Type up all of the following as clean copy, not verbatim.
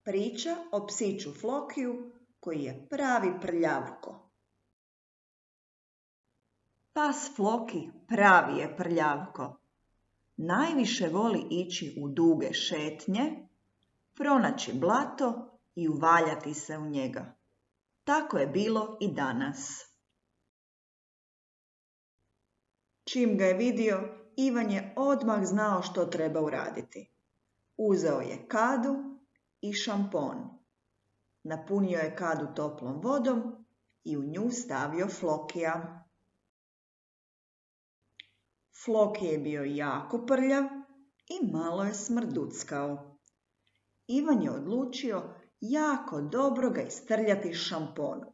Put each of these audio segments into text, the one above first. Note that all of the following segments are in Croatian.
Priča o psiću Flokiju koji je pravi prljavko. Pas Floki pravi je prljavko. Najviše voli ići u duge šetnje, pronaći blato i uvaljati se u njega. Tako je bilo i danas. Čim ga je vidio, Ivan je odmah znao što treba uraditi. Uzeo je kadu i šampon. Napunio je kadu toplom vodom i u nju stavio Flokija. Floki je bio jako prljav i malo je smrduckao. Ivan je odlučio jako dobro ga istrljati šamponom.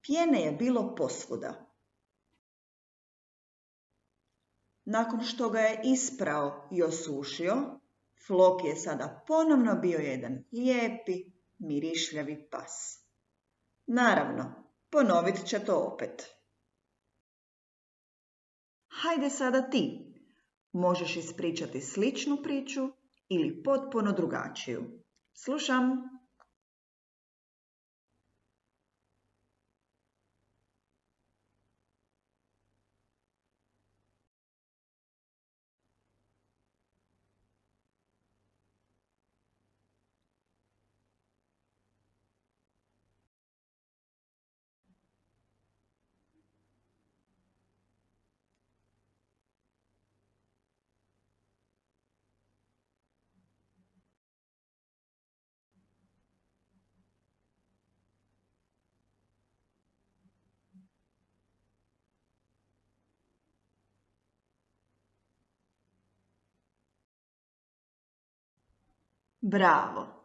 Pjene je bilo posvuda. Nakon što ga je isprao i osušio, Floki je sada ponovno bio jedan lijepi, mirišljavi pas. Naravno, ponovit će to opet. Hajde sada ti. Možeš ispričati sličnu priču ili potpuno drugačiju. Slušam. Bravo!